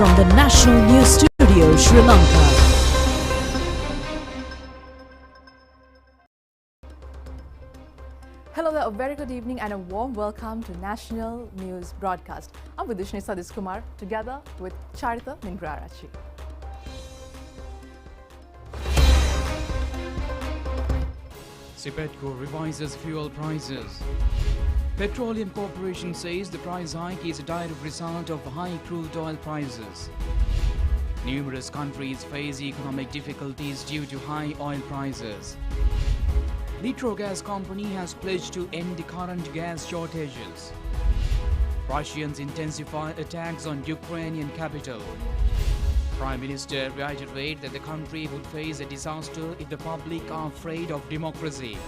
from the National News Studio, Sri Lanka. Hello there, a very good evening and a warm welcome to National News Broadcast. I'm Vidishni Sadis Kumar, together with Charita Mingrarachi. Cipetco revises fuel prices. Petroleum Corporation says the price hike is a direct result of high crude oil prices. Numerous countries face economic difficulties due to high oil prices. Litro Gas Company has pledged to end the current gas shortages. Russians intensify attacks on Ukrainian capital. Prime Minister reiterated that the country would face a disaster if the public are afraid of democracy.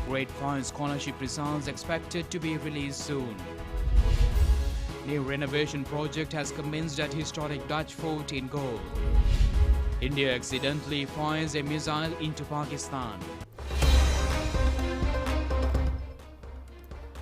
Grade 5 scholarship results expected to be released soon. New renovation project has commenced at historic Dutch fort in Galle. India accidentally fires a missile into Pakistan.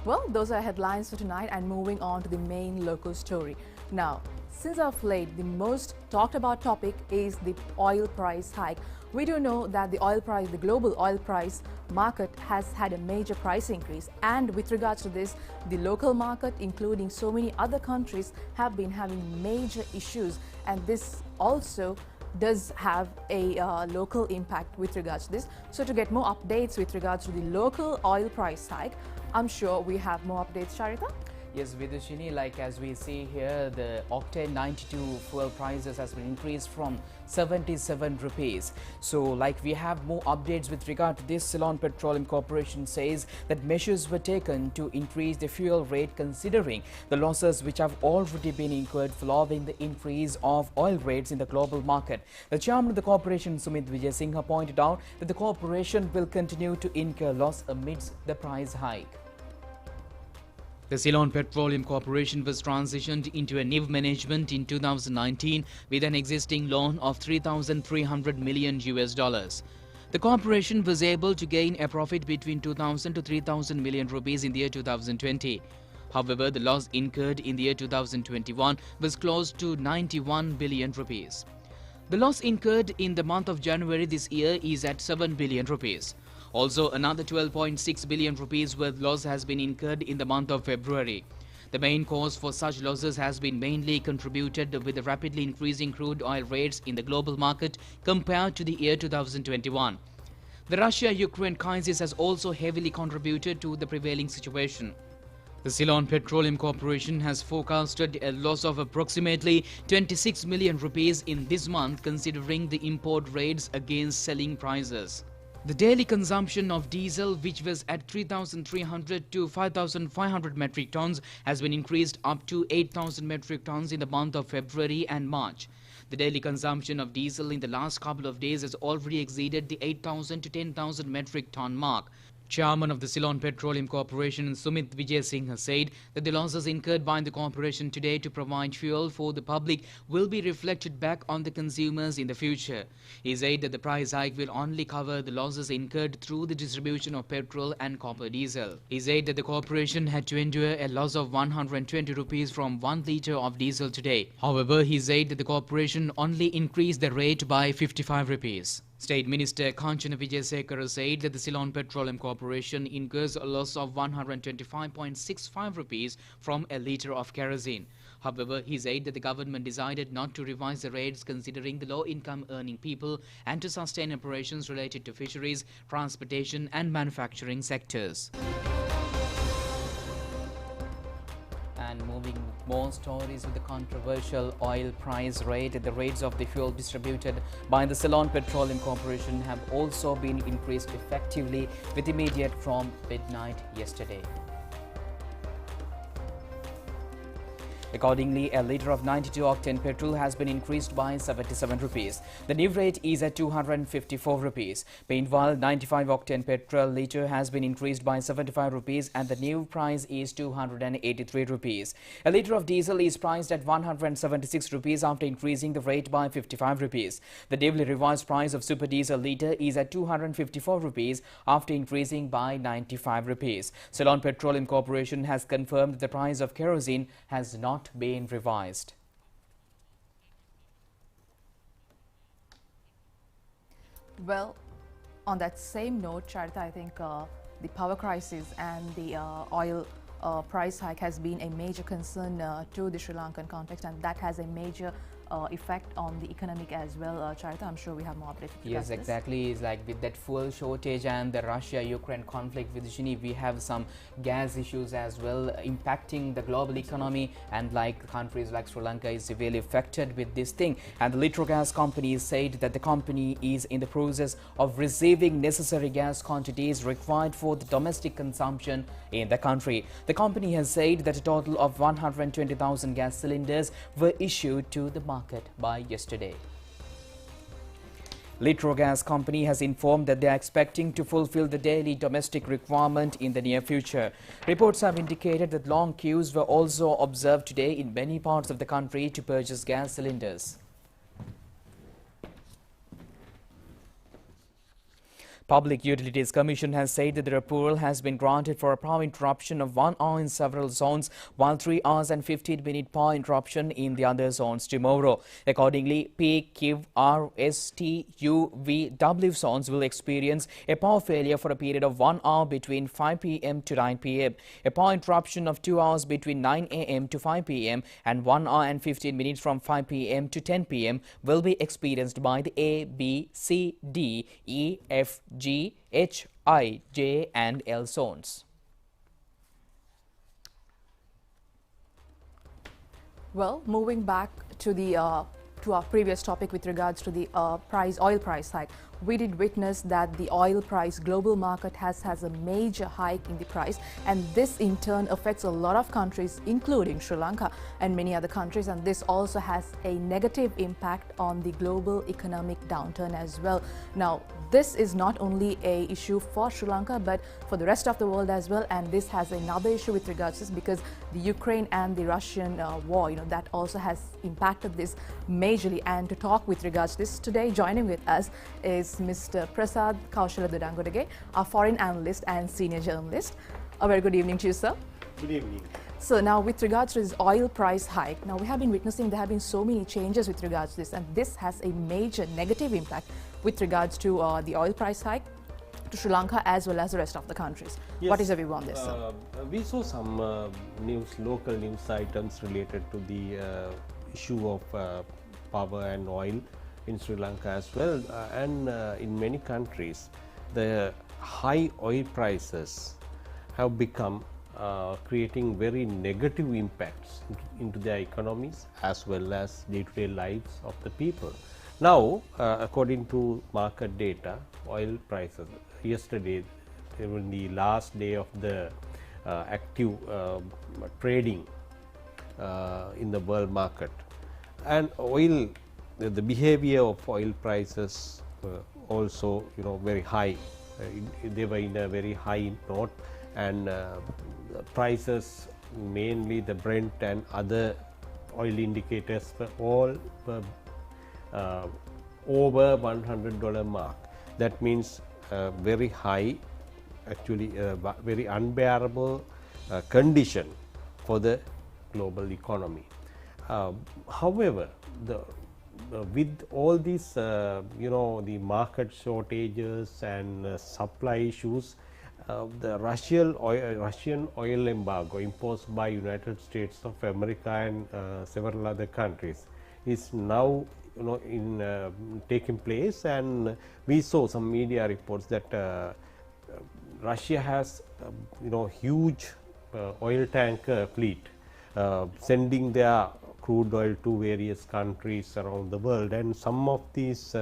Well, those are headlines for tonight, and moving on to the main local story. Now, since of late, the most talked about topic is the oil price hike. We do know that the global oil price market has had a major price increase, and with regards to this, the local market, including so many other countries, have been having major issues, and this also does have a local impact with regards to this. So to get more updates with regards to the local oil price hike, I'm sure we have more updates, Charita. Yes, Vidushini, like as we see here, the octane 92 fuel prices has been increased from 77 rupees. So like we have more updates with regard to this. Ceylon Petroleum Corporation says that measures were taken to increase the fuel rate considering the losses which have already been incurred following the increase of oil rates in the global market. The chairman of the corporation, Sumit Vijay Singha, pointed out that the corporation will continue to incur loss amidst the price hike. The Ceylon Petroleum Corporation was transitioned into a new management in 2019 with an existing loan of $3,300 million. The corporation was able to gain a profit between 2,000 to 3,000 million rupees in the year 2020. However, the loss incurred in the year 2021 was close to 91 billion rupees. The loss incurred in the month of January this year is at 7 billion rupees. Also, another 12.6 billion rupees worth loss has been incurred in the month of February. The main cause for such losses has been mainly contributed with the rapidly increasing crude oil rates in the global market compared to the year 2021. The Russia-Ukraine crisis has also heavily contributed to the prevailing situation. The Ceylon Petroleum Corporation has forecasted a loss of approximately 26 million rupees in this month considering the import rates against selling prices. The daily consumption of diesel, which was at 3,300 to 5,500 metric tons, has been increased up to 8,000 metric tons in the month of February and March. The daily consumption of diesel in the last couple of days has already exceeded the 8,000 to 10,000 metric ton mark. Chairman of the Ceylon Petroleum Corporation, Sumit Vijay Singha, said that the losses incurred by the corporation today to provide fuel for the public will be reflected back on the consumers in the future. He said that the price hike will only cover the losses incurred through the distribution of petrol and copper diesel. He said that the corporation had to endure a loss of 120 rupees from 1 litre of diesel today. However, he said that the corporation only increased the rate by 55 rupees. State Minister Kanchana Vijayasekara said that the Ceylon Petroleum Corporation incurs a loss of 125.65 rupees from a litre of kerosene. However, he said that the government decided not to revise the rates considering the low-income earning people and to sustain operations related to fisheries, transportation and manufacturing sectors. And moving more stories with the controversial oil price rate. The rates of the fuel distributed by the Ceylon Petroleum Corporation have also been increased effectively with immediate from midnight yesterday. Accordingly, a litre of 92-octane petrol has been increased by 77 rupees. The new rate is at 254 rupees. Meanwhile, 95-octane petrol litre has been increased by 75 rupees and the new price is 283 rupees. A litre of diesel is priced at 176 rupees after increasing the rate by 55 rupees. The newly revised price of super diesel litre is at 254 rupees after increasing by 95 rupees. Ceylon Petroleum Corporation has confirmed that the price of kerosene has not been revised. Well, on that same note, Charita, I think the power crisis and the oil price hike has been a major concern to the Sri Lankan context, and that has a major effect on the economic as well. Charita, I'm sure we have more updates. Yes, exactly. It's like with that fuel shortage and the Russia-Ukraine conflict with Geneva, we have some gas issues as well impacting the global economy, and like countries like Sri Lanka is severely affected with this thing. And the Litro Gas company said that the company is in the process of receiving necessary gas quantities required for the domestic consumption in the country. The company has said that a total of 120,000 gas cylinders were issued to the market by yesterday. Litro Gas company has informed that they are expecting to fulfill the daily domestic requirement in the near future. Reports have indicated that long queues were also observed today in many parts of the country to purchase gas cylinders. Public Utilities Commission has said that the approval has been granted for a power interruption of 1 hour in several zones, while 3 hours and 15-minute power interruption in the other zones tomorrow. Accordingly, P, Q, R, S, T, U, V, W zones will experience a power failure for a period of 1 hour between 5 p.m. to 9 p.m. A power interruption of 2 hours between 9 a.m. to 5 p.m. and 1 hour and 15 minutes from 5 p.m. to 10 p.m. will be experienced by the A, B, C, D, E, F, G, H, I, J and L zones. Well, moving back to the to our previous topic with regards to the oil price hike, we did witness that the oil price global market has a major hike in the price, and this in turn affects a lot of countries including Sri Lanka and many other countries, and this also has a negative impact on the global economic downturn as well. Now, this is not only a issue for Sri Lanka but for the rest of the world as well, and this has another issue with regards to this because the Ukraine and the Russian war, that also has impacted this majorly. And to talk with regards to this today, joining with us is Mr. Prasad Kaushala, our foreign analyst and senior journalist. A very good evening to you, sir. Good evening. So now with regards to this oil price hike, now we have been witnessing there have been so many changes with regards to this, and this has a major negative impact with regards to the oil price hike to Sri Lanka as well as the rest of the countries. Yes, what is your view on this, sir? We saw some local news items related to the issue of power and oil in Sri Lanka as well, and in many countries the high oil prices have become creating very negative impacts into their economies as well as day-to-day lives of the people. Now, according to market data, oil prices yesterday, even the last day of the active trading in the world market, and oil, the behavior of oil prices also very high. They were in a very high note, and prices, mainly the Brent and other oil indicators, were all over $100 mark. That means very high, actually very unbearable condition for the global economy. However, with all these the market shortages and supply issues, the Russian oil embargo imposed by United States of America and several other countries is now taking place, and we saw some media reports that Russia has huge oil tanker fleet sending their crude oil to various countries around the world, and some of these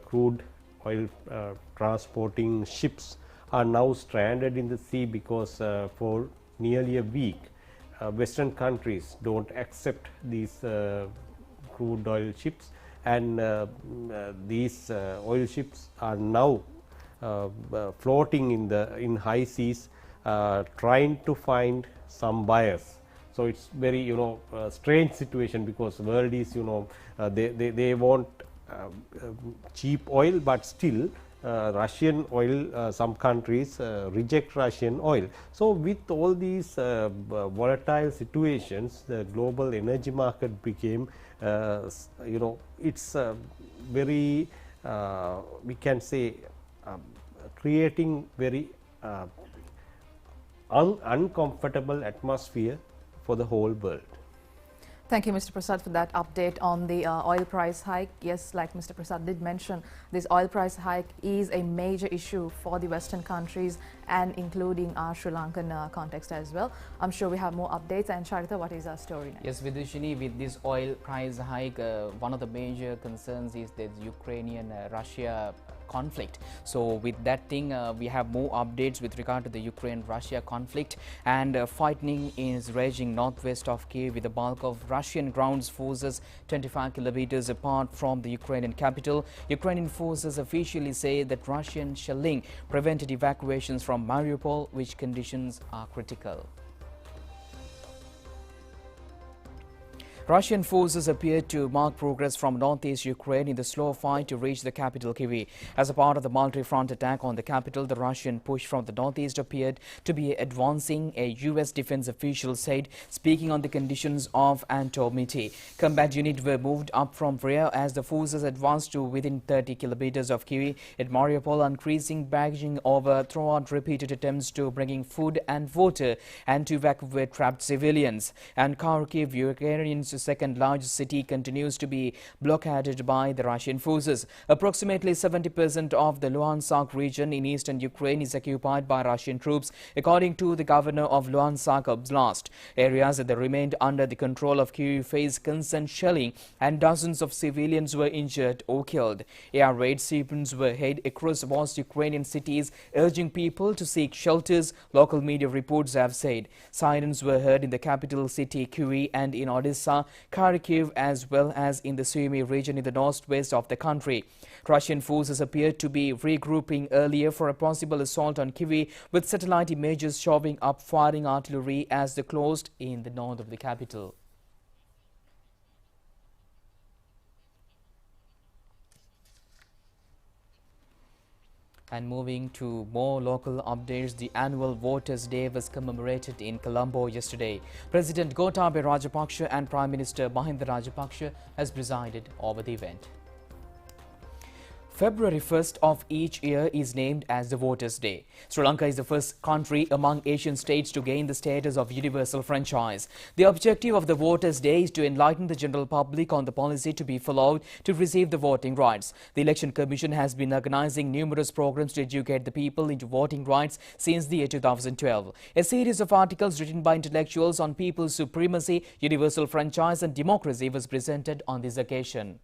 crude oil transporting ships are now stranded in the sea because for nearly a week Western countries don't accept these crude oil ships, and these oil ships are now floating in high seas trying to find some buyers. So it's very strange situation, because world is they want cheap oil, but still Russian oil, some countries reject Russian oil. So with all these volatile situations, the global energy market became it's very we can say creating very uncomfortable atmosphere for the whole world. Thank you, Mr. Prasad, for that update on the oil price hike. Yes, like Mr. Prasad did mention, this oil price hike is a major issue for the Western countries and including our Sri Lankan context as well. I'm sure we have more updates. And Charita, what is our story next? Yes, Vidushini, with this oil price hike, one of the major concerns is the Ukrainian-Russia conflict. So with that thing, we have more updates with regard to the Ukraine-Russia conflict, and fighting is raging northwest of Kiev with the bulk of Russian ground forces 25 kilometers apart from the Ukrainian capital. Ukrainian forces officially say that Russian shelling prevented evacuations from Mariupol, which conditions are critical. Russian forces appeared to mark progress from northeast Ukraine in the slow fight to reach the capital Kyiv. As a part of the multi-front attack on the capital, the Russian push from the northeast appeared to be advancing, a U.S. defense official said, speaking on the conditions of anonymity. Combat units were moved up from rear as the forces advanced to within 30 kilometers of Kyiv at Mariupol, increasing barraging over throughout repeated attempts to bringing food and water and to evacuate trapped civilians. And Kharkiv, Ukrainians' second largest city, continues to be blockaded by the Russian forces. Approximately 70% of the Luhansk region in eastern Ukraine is occupied by Russian troops, according to the governor of Luhansk Oblast. Areas that remained under the control of Kyiv faced constant shelling, and dozens of civilians were injured or killed. Air raid sequences were held across most Ukrainian cities, urging people to seek shelters, local media reports have said. Sirens were heard in the capital city Kyiv and in Odessa, Kharkiv, as well as in the Sumy region in the northwest of the country. Russian forces appeared to be regrouping earlier for a possible assault on Kyiv, with satellite images showing up firing artillery as they closed in the north of the capital. And moving to more local updates, the annual Voters' Day was commemorated in Colombo yesterday. President Gotabaya Rajapaksa and Prime Minister Mahinda Rajapaksa has presided over the event. February 1st of each year is named as the Voters' Day. Sri Lanka is the first country among Asian states to gain the status of universal franchise. The objective of the Voters' Day is to enlighten the general public on the policy to be followed to receive the voting rights. The Election Commission has been organizing numerous programs to educate the people into voting rights since the year 2012. A series of articles written by intellectuals on people's supremacy, universal franchise and democracy was presented on this occasion.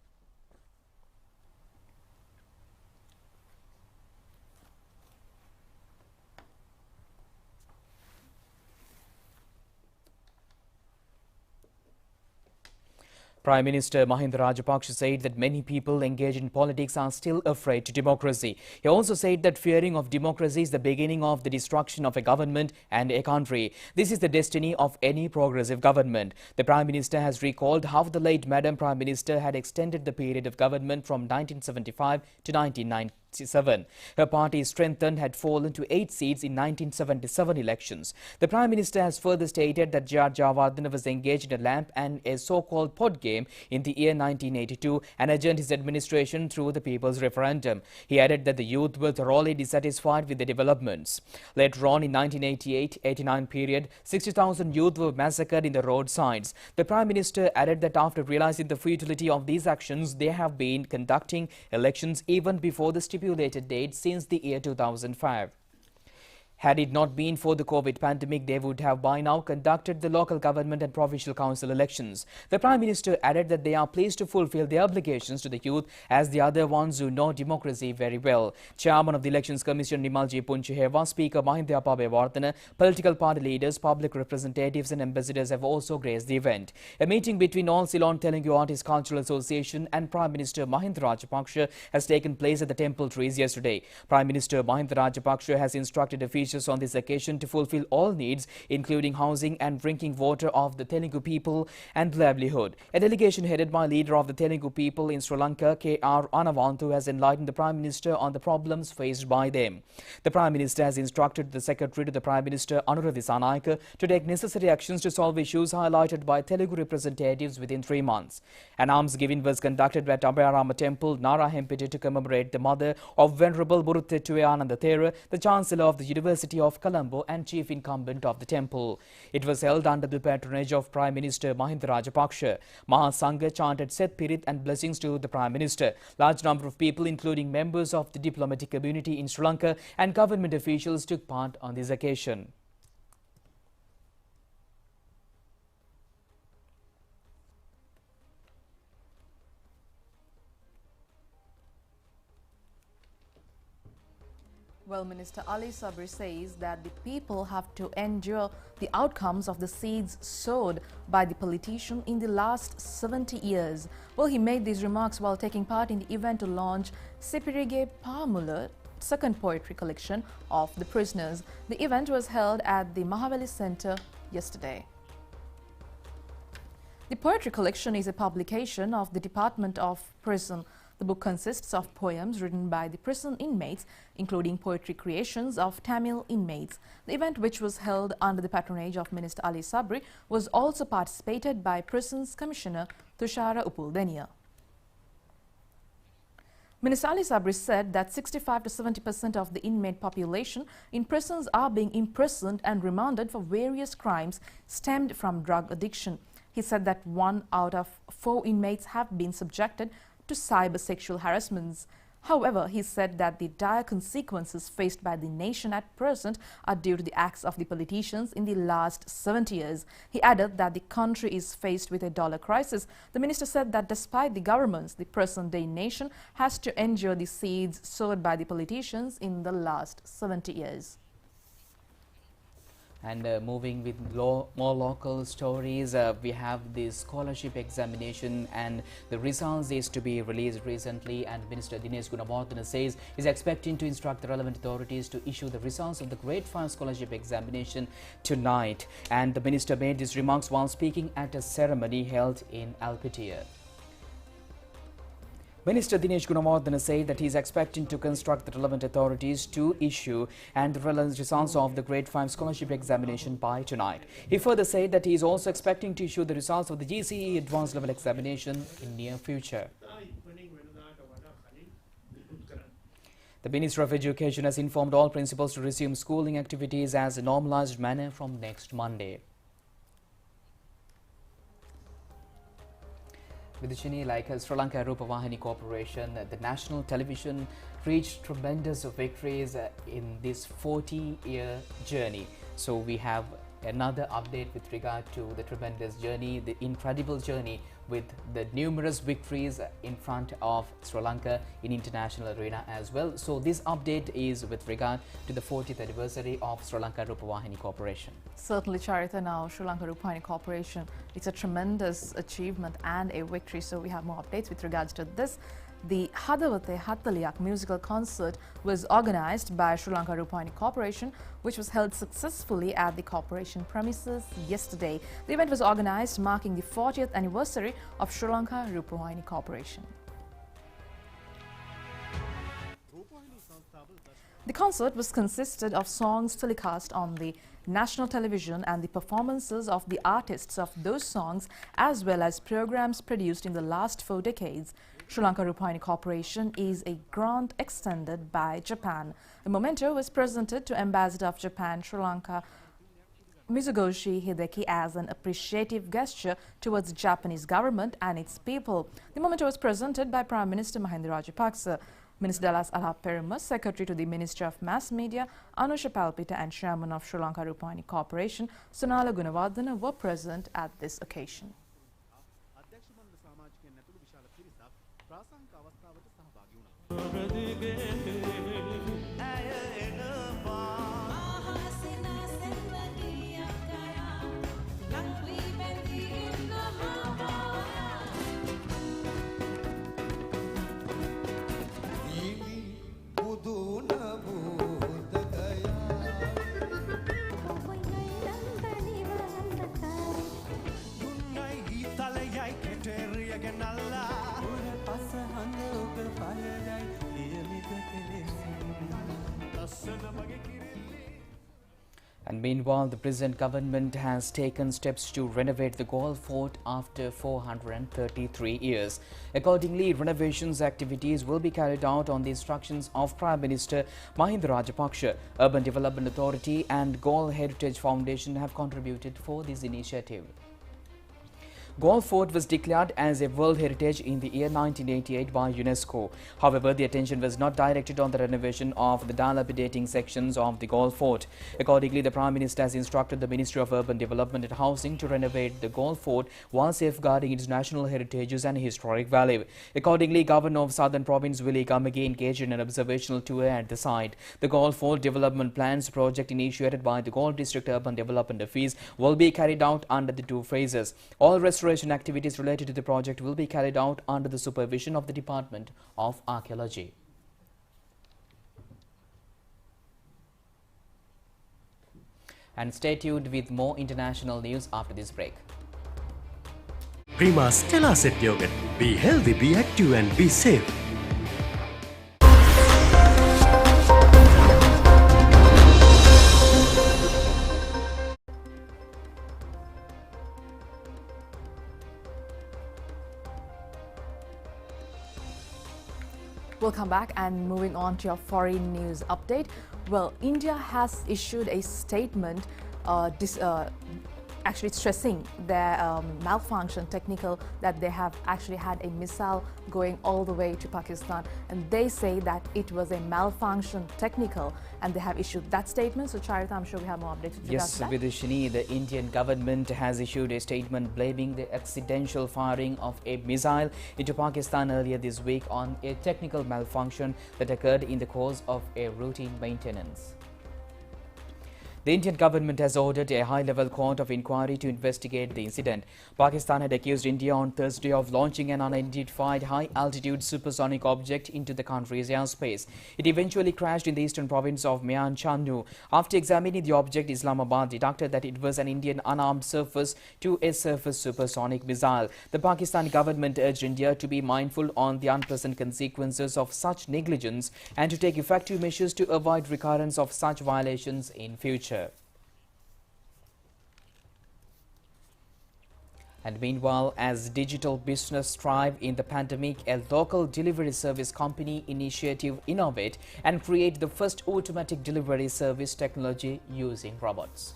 Prime Minister Mahinda Rajapaksa said that many people engaged in politics are still afraid to democracy. He also said that fearing of democracy is the beginning of the destruction of a government and a country. This is the destiny of any progressive government. The Prime Minister has recalled how the late Madam Prime Minister had extended the period of government from 1975 to 1997. Her party's strength had fallen to 8 seats in 1977 elections. The Prime Minister has further stated that J.R. Jayawardena was engaged in a lamp and a so-called pod game in the year 1982 and adjourned his administration through the people's referendum. He added that the youth were thoroughly dissatisfied with the developments. Later on in 1988-89 period, 60,000 youth were massacred in the roadsides. The Prime Minister added that after realizing the futility of these actions, they have been conducting elections even before the stipulated date since the year 2005. Had it not been for the COVID pandemic, they would have by now conducted the local government and provincial council elections. The Prime Minister added that they are pleased to fulfill their obligations to the youth as the other ones who know democracy very well. Chairman of the Elections Commission Nimalji Punchaheva, Speaker Mahinda Rupavahini, political party leaders, public representatives and ambassadors have also graced the event. A meeting between all Ceylon Telugu Artists Cultural Association and Prime Minister Mahinda Rajapaksa has taken place at the Temple Trees yesterday. Prime Minister Mahinda Rajapaksa has instructed officials speeches on this occasion to fulfill all needs, including housing and drinking water of the Telugu people and livelihood. A delegation headed by leader of the Telugu people in Sri Lanka, K.R. Anavantu, has enlightened the Prime Minister on the problems faced by them. The Prime Minister has instructed the Secretary to the Prime Minister, Anura Dissanayake, to take necessary actions to solve issues highlighted by Telugu representatives within 3 months. An alms giving was conducted at Abhayarama Temple, Narahempete, to commemorate the mother of Venerable Buruthettuwe Ananda Thera, the Chancellor of the University of Colombo and chief incumbent of the temple. It was held under the patronage of Prime Minister Mahinda Rajapaksa. Mahasangha chanted Seth Pirit and blessings to the Prime Minister. Large number of people, including members of the diplomatic community in Sri Lanka and government officials, took part on this occasion. Well, Minister Ali Sabri says that the people have to endure the outcomes of the seeds sowed by the politician in the last 70 years. Well, he made these remarks while taking part in the event to launch Sipirige Pamula, second poetry collection of the prisoners. The event was held at the Mahaveli Center yesterday. The poetry collection is a publication of the Department of Prison. The book consists of poems written by the prison inmates, including poetry creations of Tamil inmates. The event, which was held under the patronage of Minister Ali Sabri, was also participated by Prisons Commissioner Tushara Upuldeniya. Minister Ali Sabri said that 65 to 70% of the inmate population in prisons are being imprisoned and remanded for various crimes stemmed from drug addiction. He said that 1 out of 4 inmates have been subjected to cyber-sexual harassments. However, he said that the dire consequences faced by the nation at present are due to the acts of the politicians in the last 70 years. He added that the country is faced with a dollar crisis. The minister said that despite the governments, the present-day nation has to endure the seeds sowed by the politicians in the last 70 years. And moving with more local stories, we have the scholarship examination and the results is to be released recently, and Minister Dinesh Gunawardena says is expecting to instruct the relevant authorities to issue the results of the Grade 5 scholarship examination tonight. And the minister made these remarks while speaking at a ceremony held in Alpetia. Minister Dinesh Gunawardena said that he is expecting to construct the relevant authorities to issue and the relevant results of the Grade 5 scholarship examination by tonight. He further said that he is also expecting to issue the results of the GCE advanced level examination in near future. The Minister of Education has informed all principals to resume schooling activities as a normalized manner from next Monday. Vidishini, like ChannelEye Rupavahini Corporation, the national television reached tremendous victories in this 40-year journey. So we have another update with regard to the tremendous journey, the incredible journey with the numerous victories in front of Sri Lanka in international arena as well. So this update is with regard to the 40th anniversary of Sri Lanka Rupavahini Corporation. Certainly, Charita, now Sri Lanka Rupavahini Corporation, it's a tremendous achievement and a victory. So we have more updates with regards to this. The Hadavate Hattaliyak musical concert was organized by Sri Lanka Rupavahini Corporation, which was held successfully at the corporation premises yesterday. The event was organized marking the 40th anniversary of Sri Lanka Rupavahini Corporation. The concert was consisted of songs telecast on the national television and the performances of the artists of those songs, as well as programs produced in the last 4 decades. Sri Lanka Rupavahini Corporation is a grant extended by Japan. A memento was presented to Ambassador of Japan, Sri Lanka, Mizugoshi Hideki, as an appreciative gesture towards the Japanese government and its people. The memento was presented by Prime Minister Mahinda Rajapaksa. Minister Dallas Alapperuma, Secretary to the Ministry of Mass Media, Anusha Palpita, and Chairman of Sri Lanka Rupavahini Corporation, Sunala Gunawardena, were present at this occasion. And meanwhile, the present government has taken steps to renovate the Galle Fort after 433 years. Accordingly, renovations activities will be carried out on the instructions of Prime Minister Mahinda Rajapaksa. Urban Development Authority and Galle Heritage Foundation have contributed for this initiative. Galle Fort was declared as a World Heritage in the year 1988 by UNESCO. However, the attention was not directed on the renovation of the dilapidating sections of the Galle Fort. Accordingly, the Prime Minister has instructed the Ministry of Urban Development and Housing to renovate the Galle Fort while safeguarding its national heritages and historic value. Accordingly, Governor of Southern Province Willie Gamage engaged in an observational tour at the site. The Galle Fort Development Plans project initiated by the Galle District Urban Development Office will be carried out under the two phases. All restoration activities related to the project will be carried out under the supervision of the Department of Archaeology. And stay tuned with more international news after this break. Prima Stella Set Yogurt. Be healthy, be active and be safe. Welcome back, and moving on to your foreign news update. Well, India has issued a statement actually stressing their malfunction technical, that they have actually had a missile going all the way to Pakistan, and they say that it was a malfunction technical, and they have issued that statement. So Charita, I'm sure we have more updates with regards to that. Yes, Vidishini, the Indian government has issued a statement blaming the accidental firing of a missile into Pakistan earlier this week on a technical malfunction that occurred in the course of a routine maintenance. The Indian government has ordered a high-level court of inquiry to investigate the incident. Pakistan had accused India on Thursday of launching an unidentified high-altitude supersonic object into the country's airspace. It eventually crashed in the eastern province of Mian Chandu. After examining the object, Islamabad deducted that it was an Indian unarmed surface-to-a-surface supersonic missile. The Pakistan government urged India to be mindful on the unpleasant consequences of such negligence and to take effective measures to avoid recurrence of such violations in future. And meanwhile, as digital business thrive in the pandemic, a local delivery service company initiative innovate and create the first automatic delivery service technology using robots.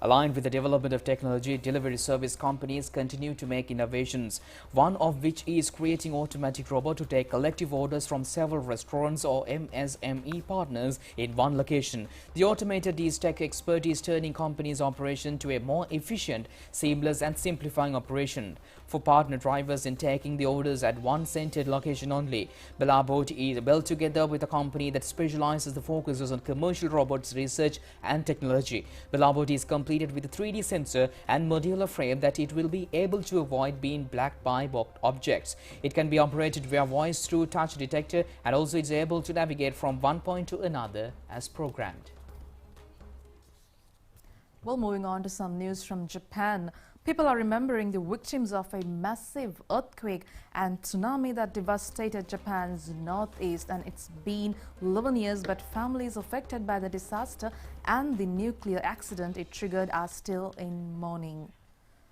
Aligned with the development of technology, delivery service companies continue to make innovations, one of which is creating automatic robot to take collective orders from several restaurants or MSME partners in one location. The automated tech expert is turning companies' operation to a more efficient, seamless and simplifying operation for partner drivers in taking the orders at one centered location only. Bellabot is built together with a company that specializes the focuses on commercial robots research and technology. Bellabot is completed with a 3D sensor and modular frame that it will be able to avoid being blocked by objects. It can be operated via voice through touch detector, and also is able to navigate from one point to another as programmed. Well, moving on to some news from Japan. People are remembering the victims of a massive earthquake and tsunami that devastated Japan's northeast, and it's been 11 years, but families affected by the disaster and the nuclear accident it triggered are still in mourning.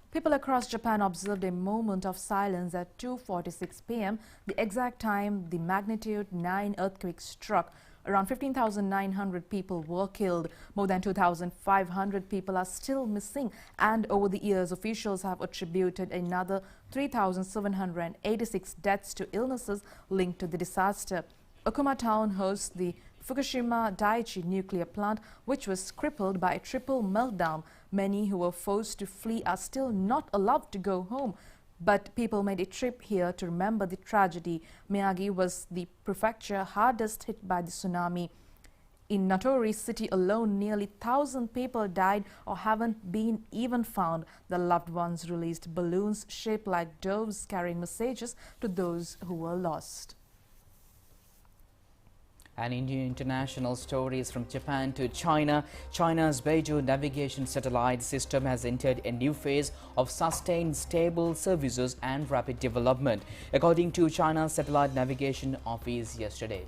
People across Japan observed a moment of silence at 2:46 p.m., the exact time the magnitude 9 earthquake struck. Around 15,900 people were killed. More than 2,500 people are still missing, and over the years, officials have attributed another 3,786 deaths to illnesses linked to the disaster. Okuma town hosts the Fukushima Daiichi nuclear plant, which was crippled by a triple meltdown. Many who were forced to flee are still not allowed to go home. But people made a trip here to remember the tragedy. Miyagi was the prefecture hardest hit by the tsunami. In Notori city alone, nearly 1,000 people died or haven't been even found. The loved ones released balloons shaped like doves carrying messages to those who were lost. And in international stories from Japan to China, China's Beidou navigation satellite system has entered a new phase of sustained stable services and rapid development, according to China's Satellite Navigation Office yesterday.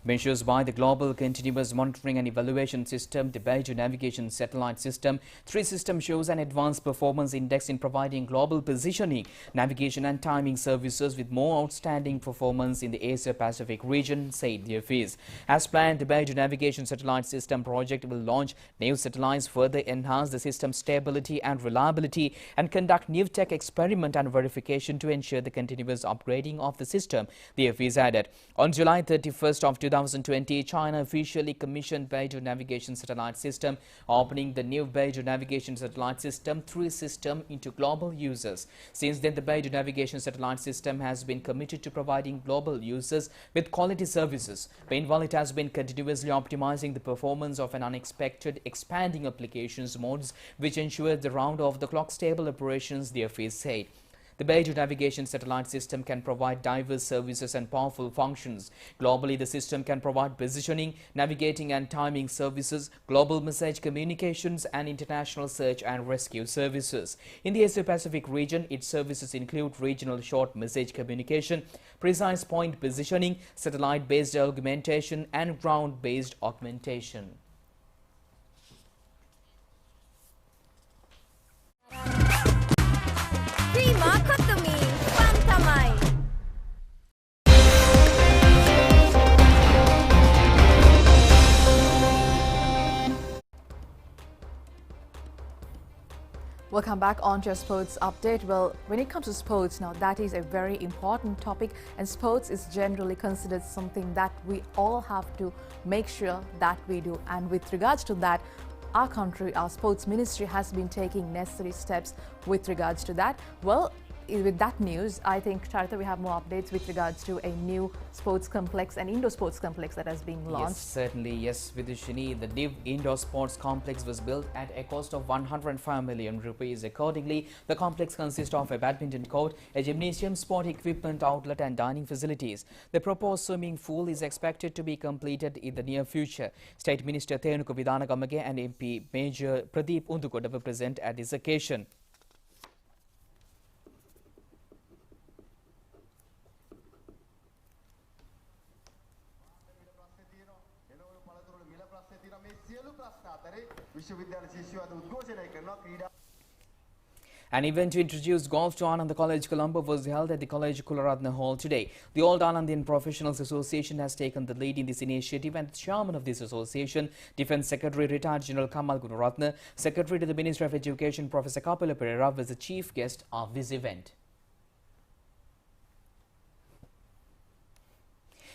Measures by the Global Continuous Monitoring and Evaluation System, the Beidou Navigation Satellite System. 3 system shows an advanced performance index in providing global positioning, navigation and timing services with more outstanding performance in the Asia-Pacific region, said the office. As planned, the Beidou Navigation Satellite System project will launch new satellites, further enhance the system's stability and reliability, and conduct new tech experiment and verification to ensure the continuous upgrading of the system, the office added. On July 31st of 2020, China officially commissioned Beidou Navigation Satellite System, opening the new Beidou Navigation Satellite System 3 system into global users. Since then, the Beidou Navigation Satellite System has been committed to providing global users with quality services. Meanwhile, it has been continuously optimizing the performance of an unexpected expanding applications modes, which ensure the round-of-the-clock stable operations, the office said. The Beidou Navigation Satellite System can provide diverse services and powerful functions. Globally, the system can provide positioning, navigating and timing services, global message communications and international search and rescue services. In the Asia-Pacific region, its services include regional short message communication, precise point positioning, satellite-based augmentation and ground-based augmentation. Welcome back on to your sports update. Well, when it comes to sports, now that is a very important topic, and sports is generally considered something that we all have to make sure that we do. And with regards to that, our country, our sports ministry has been taking necessary steps with regards to that. Well, with that news, I think, Charita, we have more updates with regards to a new sports complex, an indoor sports complex that has been launched. Yes, certainly. Yes, Vidushini, the new indoor sports complex was built at a cost of 105 million rupees. Accordingly, the complex consists of a badminton court, a gymnasium, sport equipment outlet and dining facilities. The proposed swimming pool is expected to be completed in the near future. State Minister Thenuka Vidhanagamage and MP Major Pradeep Undukoda were present at this occasion. An event to introduce golf to Ananda College Colombo was held at the College Kularatna Hall today. The Old Anandian Professionals Association has taken the lead in this initiative, and the chairman of this association, Defence Secretary Retired General Kamal Gunaratne, Secretary to the Ministry of Education Professor Kapila Pereira was the chief guest of this event.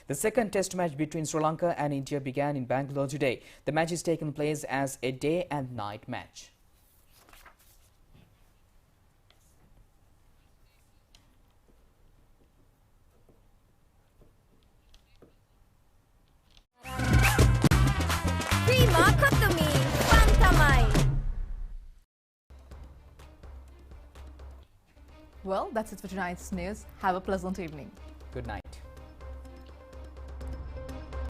The second test match between Sri Lanka and India began in Bangalore today. The match is taken place as a day and night match. Well, that's it for tonight's news. Have a pleasant evening. Good night.